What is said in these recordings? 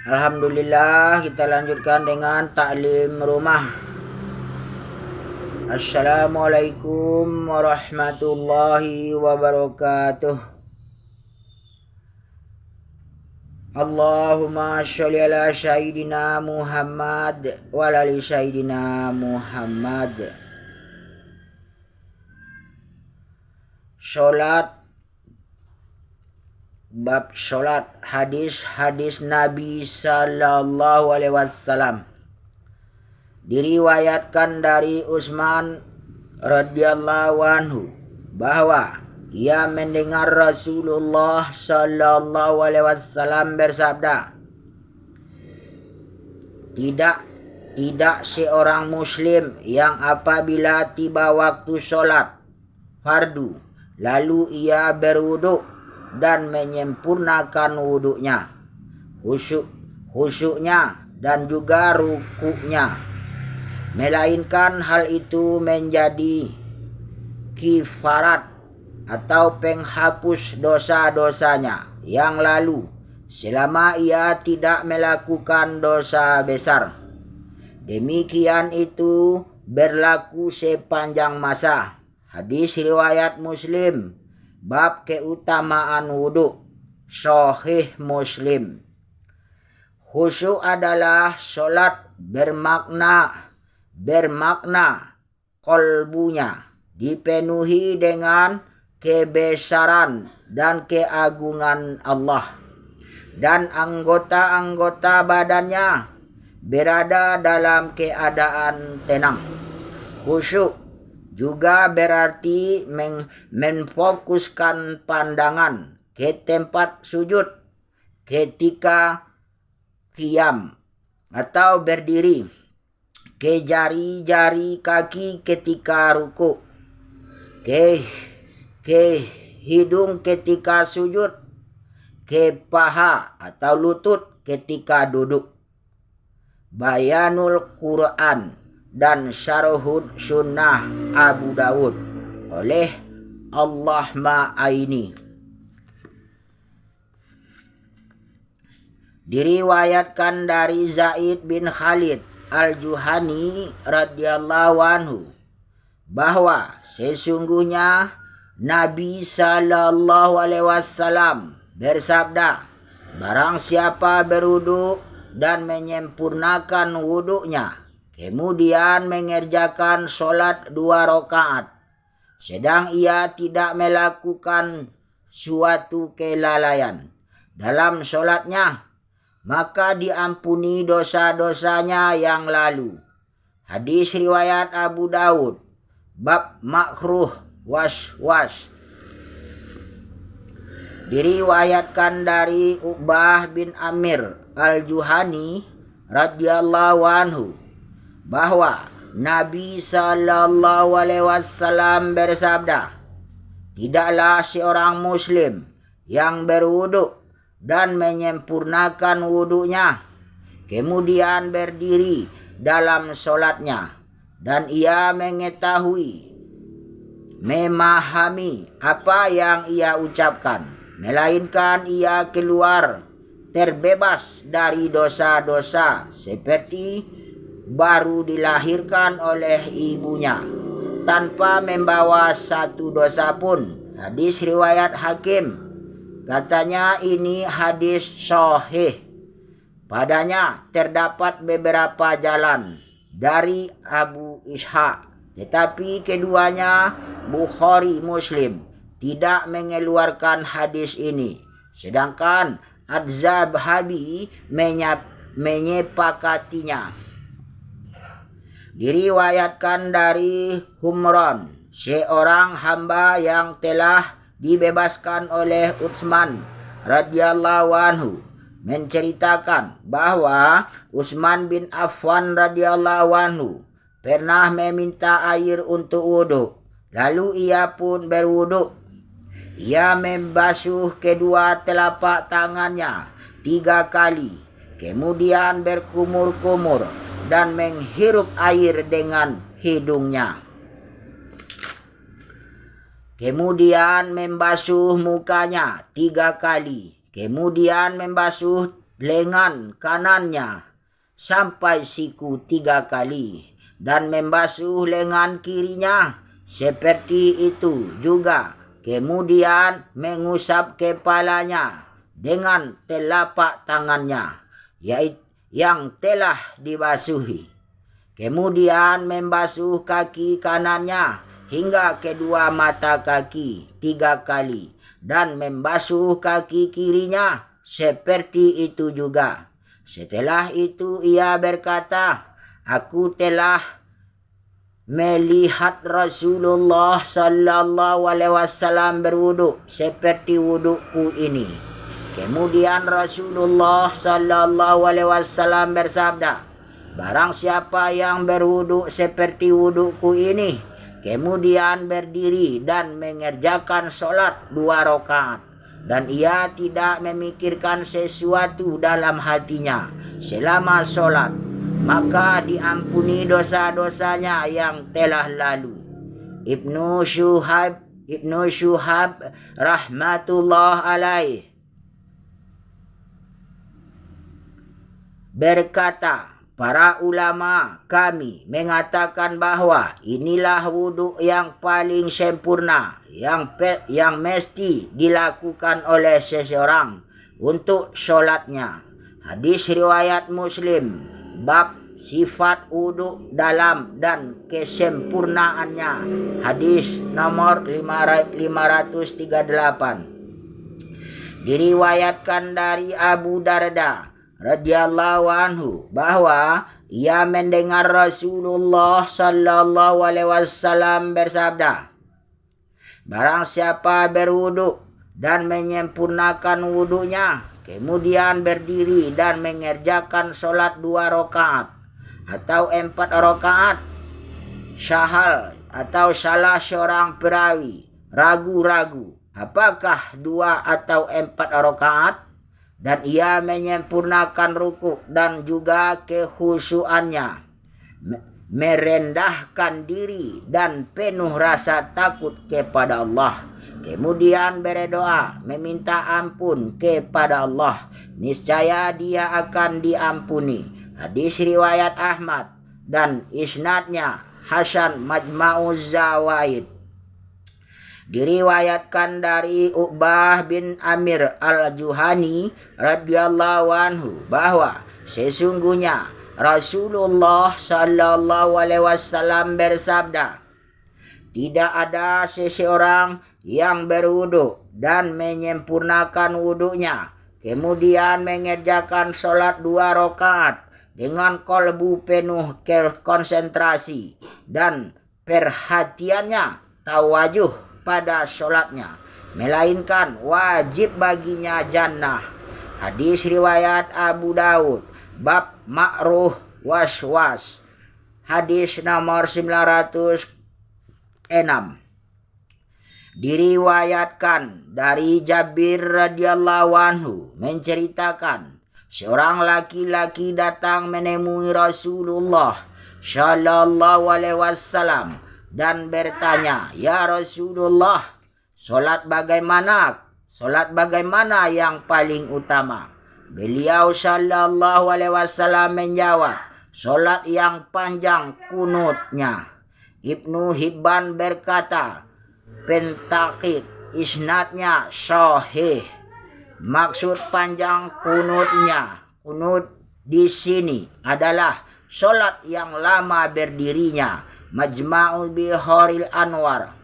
Alhamdulillah, kita lanjutkan dengan taklim rumah. Assalamualaikum warahmatullahi wabarakatuh. Allahumma sholli ala sayyidina Muhammad wa ala ali sayyidina Muhammad. Bab sholat, hadis Nabi sallallahu alaihi wasallam. Diriwayatkan dari Utsman radhiyallahu anhu bahwa ia mendengar Rasulullah sallallahu alaihi wasallam bersabda, Tidak seorang muslim yang apabila tiba waktu sholat fardu lalu ia berwudu dan menyempurnakan wuduknya, khusyuknya dan juga rukuknya, melainkan hal itu menjadi kifarat atau penghapus dosa-dosanya yang lalu selama ia tidak melakukan dosa besar. Demikian itu berlaku sepanjang masa. Hadis riwayat Muslim. Bab keutamaan wudu, Sahih Muslim. Khusyuk adalah sholat bermakna kolbunya dipenuhi dengan kebesaran dan keagungan Allah, dan anggota-anggota badannya berada dalam keadaan tenang. Khusyuk juga berarti menfokuskan pandangan ke tempat sujud ketika qiyam atau berdiri, ke jari-jari kaki ketika ruku, ke hidung ketika sujud, ke paha atau lutut ketika duduk. Bayanul Quran dan Syarhud Sunnah Abu Dawud oleh Allah Ma'aini. Diriwayatkan dari Zaid bin Khalid Al-Juhani radhiyallahu anhu bahwa sesungguhnya Nabi sallallahu alaihi wasallam bersabda, barang siapa berwudu dan menyempurnakan wuduknya, kemudian mengerjakan sholat 2 rakaat, sedang ia tidak melakukan suatu kelalaian dalam sholatnya, maka diampuni dosa-dosanya yang lalu. Hadis riwayat Abu Dawud. Bab makruh waswas. Diriwayatkan dari Uqbah bin Amir Al-Juhani radhiyallahu anhu bahwa Nabi sallallahu alaihi wasallam bersabda, tidaklah seorang muslim yang berwudu dan menyempurnakan wudunya, kemudian berdiri dalam sholatnya, dan ia mengetahui, memahami apa yang ia ucapkan, melainkan ia keluar terbebas dari dosa-dosa seperti baru dilahirkan oleh ibunya, tanpa membawa satu dosa pun. Hadis riwayat Hakim. Katanya ini hadis sahih. Padanya terdapat beberapa jalan dari Abu Ishaq, tetapi keduanya Bukhari Muslim tidak mengeluarkan hadis ini, sedangkan Az-Zabhabi menyepakatinya. Diriwayatkan dari Humran, seorang hamba yang telah dibebaskan oleh Utsman radhiyallahu anhu, menceritakan bahwa Utsman bin Affan radhiyallahu anhu pernah meminta air untuk wudu, lalu ia pun berwudu. Ia membasuh kedua telapak tangannya 3 kali, kemudian berkumur-kumur dan menghirup air dengan hidungnya. Kemudian membasuh mukanya 3 kali, kemudian membasuh lengan kanannya sampai siku 3 kali, dan membasuh lengan kirinya seperti itu juga. Kemudian mengusap kepalanya dengan telapak tangannya yang telah dibasuhi. Kemudian membasuh kaki kanannya hingga kedua mata kaki 3 kali, dan membasuh kaki kirinya seperti itu juga. Setelah itu ia berkata, aku telah melihat Rasulullah sallallahu alaihi wasallam berwudu seperti wuduku ini. Kemudian Rasulullah sallallahu alaihi wasallam bersabda, barang siapa yang berwudu seperti wuduku ini, kemudian berdiri dan mengerjakan sholat 2 rakaat, dan ia tidak memikirkan sesuatu dalam hatinya selama sholat, maka diampuni dosa-dosanya yang telah lalu. Ibnu Syuhab rahmatullah alaih berkata, para ulama kami mengatakan bahwa inilah wudhu yang paling sempurna yang mesti dilakukan oleh seseorang untuk sholatnya. Hadis riwayat Muslim, bab sifat wudhu dalam dan kesempurnaannya, hadis nomor 538. Diriwayatkan dari Abu Darda radhiyallahu anhu bahwa ia mendengar Rasulullah sallallahu alaihi wasallam bersabda, barang siapa berwudu dan menyempurnakan wudunya, kemudian berdiri dan mengerjakan sholat 2 rakaat atau 4 rakaat, syahal atau salah seorang perawi ragu-ragu apakah 2 atau 4 rakaat, dan ia menyempurnakan ruku dan juga kekhusyuannya, merendahkan diri dan penuh rasa takut kepada Allah, kemudian berdoa meminta ampun kepada Allah, niscaya dia akan diampuni. Hadis riwayat Ahmad dan isnadnya Hasan Majma'uz Zawaid. Diriwayatkan dari Uqbah bin Amir al-Juhani radhiyallahu anhu bahwa sesungguhnya Rasulullah sallallahu alaihi wasallam bersabda, tidak ada seseorang yang berwudu dan menyempurnakan wudunya, kemudian mengerjakan sholat 2 rakaat dengan kolbu penuh konsentrasi dan perhatiannya tawajuh pada sholatnya, melainkan wajib baginya jannah. Hadis riwayat Abu Daud, bab makruh waswas, hadis nomor 906. Diriwayatkan dari Jabir radhiyallahu anhu menceritakan, seorang laki-laki datang menemui Rasulullah sallallahu alaihi wasallam dan bertanya, ya Rasulullah, solat bagaimana yang paling utama? Beliau sallallahu alaihi wasallam menjawab, solat yang panjang kunutnya. Ibnu Hibban berkata, pentakik isnadnya sahih. Maksud panjang kunutnya, kunut di sini adalah solat yang lama berdirinya. Majma'ul Biharil Anwar.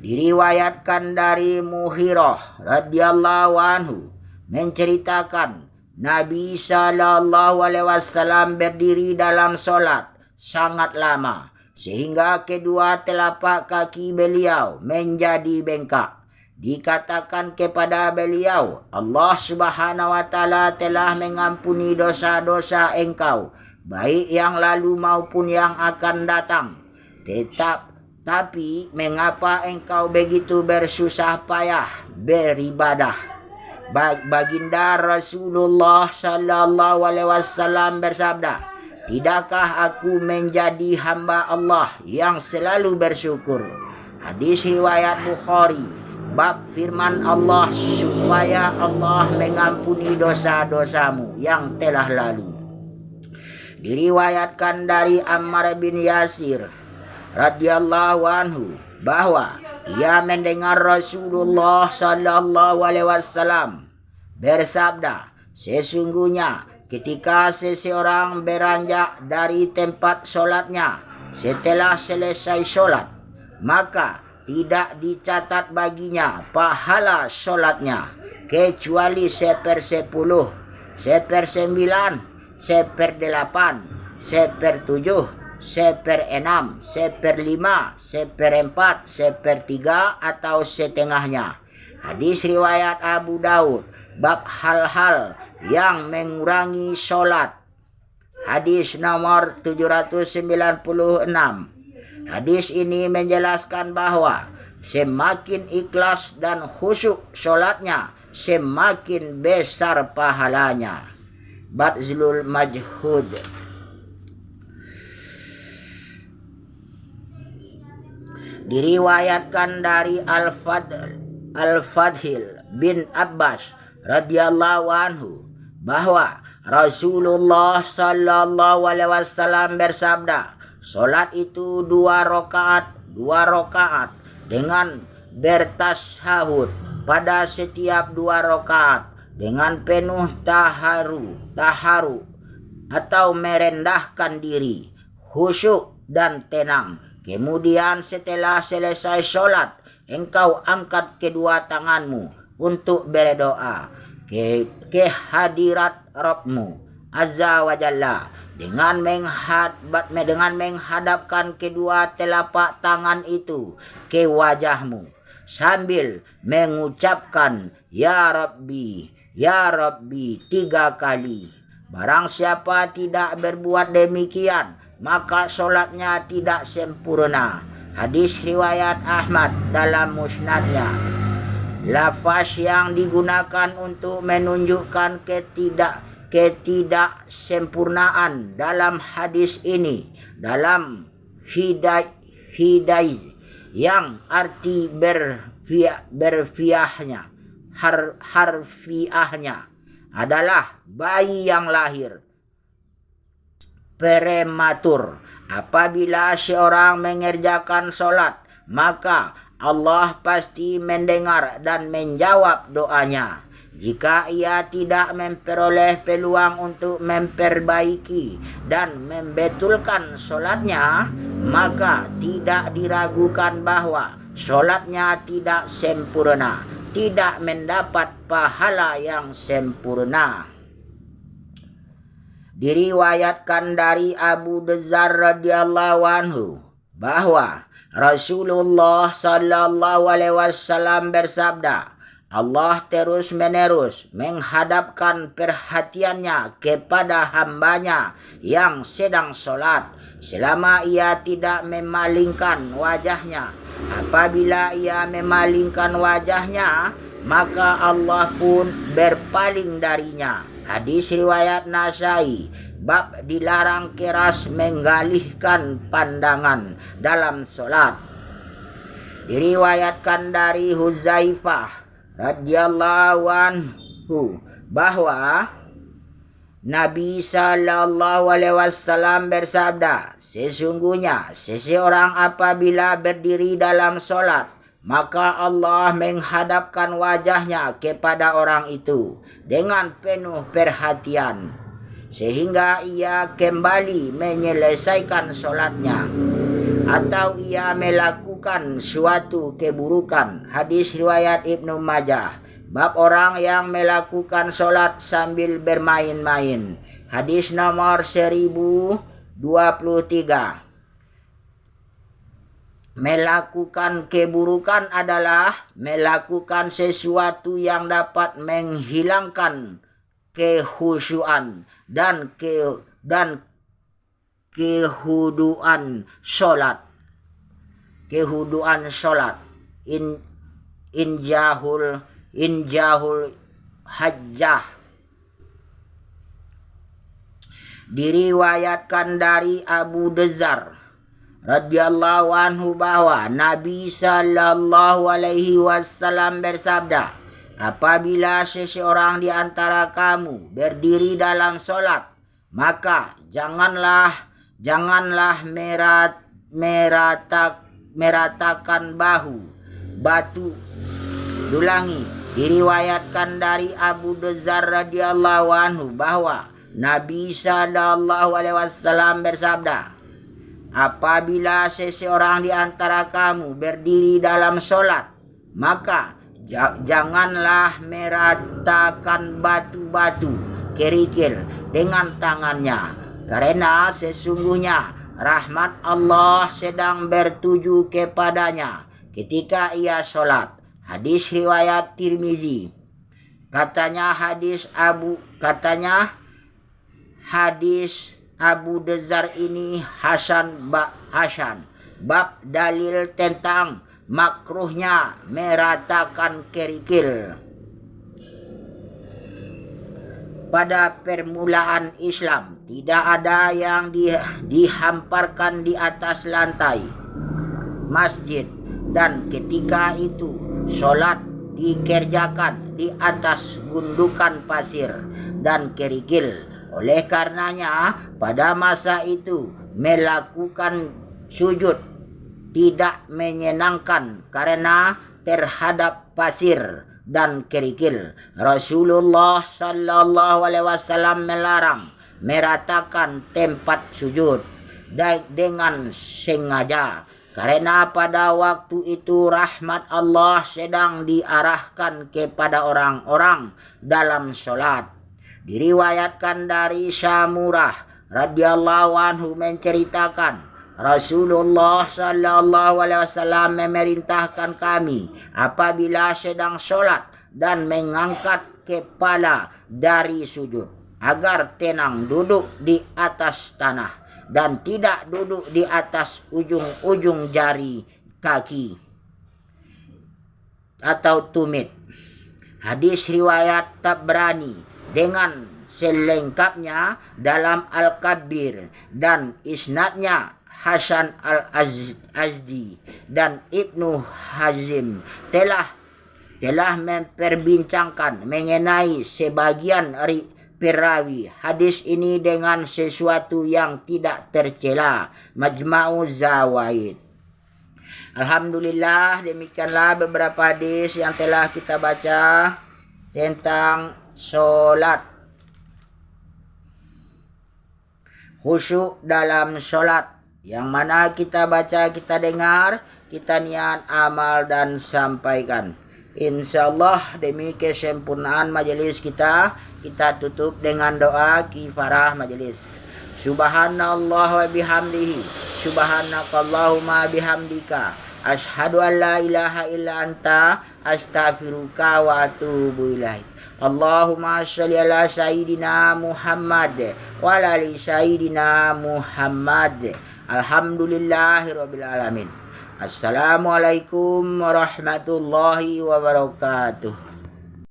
Diriwayatkan dari Muhirah radhiyallahu anhu menceritakan, Nabi sallallahu alaihi wasallam berdiri dalam solat sangat lama sehingga kedua telapak kaki beliau menjadi bengkak. Dikatakan kepada beliau, Allah Subhanahu wa taala telah mengampuni dosa-dosa engkau, baik yang lalu maupun yang akan datang. Tapi mengapa engkau begitu bersusah payah beribadah? Baginda Rasulullah sallallahu alaihi wasallam bersabda, tidakkah aku menjadi hamba Allah yang selalu bersyukur? Hadis riwayat Bukhari, bab firman Allah supaya Allah mengampuni dosa-dosamu yang telah lalu. Diriwayatkan dari Ammar bin Yasir radhiyallahu anhu bahwa ia mendengar Rasulullah sallallahu alaihi wasallam bersabda, sesungguhnya ketika seseorang beranjak dari tempat sholatnya setelah selesai sholat, maka tidak dicatat baginya pahala sholatnya kecuali 1/10, 1/9, 1/8, 1/7, 1/6, 1/5, 1/4, 1/3 atau setengahnya. Hadis riwayat Abu Daud, bab hal-hal yang mengurangi sholat. Hadis nomor 796. Hadis ini menjelaskan bahwa semakin ikhlas dan khusyuk sholatnya, semakin besar pahalanya. Badzlul Majhud. Diriwayatkan dari Al-Fadhil bin Abbas radhiyallahu anhu bahwa Rasulullah sallallahu alaihi wasallam bersabda, sholat itu 2 rakaat dengan bertasyahud pada setiap 2 rakaat dengan penuh taharu atau merendahkan diri, khusyuk dan tenang. Kemudian setelah selesai sholat, engkau angkat kedua tanganmu untuk berdoa ke hadirat Rabbmu Azza wa Jalla dengan menghadapkan kedua telapak tangan itu ke wajahmu sambil mengucapkan Ya Rabbi, Ya Rabbi 3 kali. Barang siapa tidak berbuat demikian, maka sholatnya tidak sempurna. Hadis riwayat Ahmad dalam musnadnya. Lafaz yang digunakan untuk menunjukkan ketidaksempurnaan dalam hadis ini dalam hidayah yang arti harfiahnya adalah bayi yang lahir prematur. Apabila seorang mengerjakan sholat, maka Allah pasti mendengar dan menjawab doanya. Jika ia tidak memperoleh peluang untuk memperbaiki dan membetulkan sholatnya, maka tidak diragukan bahwa sholatnya tidak sempurna, tidak mendapat pahala yang sempurna. Diriwayatkan dari Abu Dzar radhiyallahu anhu bahwa Rasulullah sallallahu alaihi wasallam bersabda, Allah terus-menerus menghadapkan perhatiannya kepada hambanya yang sedang sholat selama ia tidak memalingkan wajahnya. Apabila ia memalingkan wajahnya, maka Allah pun berpaling darinya. Hadis riwayat Nasai, bab dilarang keras mengalihkan pandangan dalam sholat. Diriwayatkan dari Huzaifah radhiyallahu anhu bahwa Nabi sallallahu alaihi wasallam bersabda, sesungguhnya seseorang apabila berdiri dalam sholat, maka Allah menghadapkan wajahnya kepada orang itu dengan penuh perhatian sehingga ia kembali menyelesaikan sholatnya atau ia melakukan suatu keburukan. Hadis riwayat Ibnu Majah, bab orang yang melakukan sholat sambil bermain-main. Hadis nomor 1023. Melakukan keburukan adalah melakukan sesuatu yang dapat menghilangkan kekhusyuan dan kehuduan sholat. Injahul hajjah. Diriwayatkan dari Abu Dzar radhiyallahu anhu bahwa Nabi sallallahu alaihi wasallam bersabda, apabila seseorang di antara kamu berdiri dalam solat, maka janganlah meratakan batu. Dulangi, diriwayatkan dari Abu Dzar radhiyallahu anhu bahwa Nabi sallallahu alaihi wasallam bersabda, apabila seseorang di antara kamu berdiri dalam solat, maka janganlah meratakan batu-batu kerikil dengan tangannya, karena sesungguhnya rahmat Allah sedang bertuju kepadanya ketika ia solat. Hadis riwayat Tirmizi. Katanya hadis Abu Dzar ini hasan. Bab dalil tentang makruhnya meratakan kerikil. Pada permulaan Islam tidak ada yang dihamparkan di atas lantai masjid, dan ketika itu solat dikerjakan di atas gundukan pasir dan kerikil. Oleh karenanya pada masa itu melakukan sujud tidak menyenangkan karena terhadap pasir dan kerikil. Rasulullah sallallahu alaihi wasallam melarang meratakan tempat sujud dengan sengaja, karena pada waktu itu rahmat Allah sedang diarahkan kepada orang-orang dalam solat. Diriwayatkan dari Samurah radhiyallahu anhu menceritakan, Rasulullah sallallahu alaihi wasallam memerintahkan kami apabila sedang solat dan mengangkat kepala dari sujud agar tenang duduk di atas tanah dan tidak duduk di atas ujung-ujung jari kaki atau tumit. Hadis riwayat Tabrani dengan selengkapnya dalam Al-Kabir, dan isnadnya Hasan Al-Azdi dan Ibnu Hazim telah memperbincangkan mengenai sebagian perawi hadis ini dengan sesuatu yang tidak tercela. Majma'u Zawaid. Alhamdulillah, demikianlah beberapa hadis yang telah kita baca tentang solat. Khusyuk dalam solat, yang mana kita baca, kita dengar, kita niat, amal dan sampaikan. InsyaAllah demi kesempurnaan majelis kita tutup dengan doa kifarah majelis. Subhanallah wa bihamdihi, subhanakallahumma bihamdika, asyhadu an la ilaha illa anta, astaghfiruka wa atubu ilaik. Allahumma sholli ala sayyidina Muhammad wa ala ali sayyidina Muhammad. Alhamdulillahirabbil alamin. Assalamualaikum warahmatullahi wabarakatuh.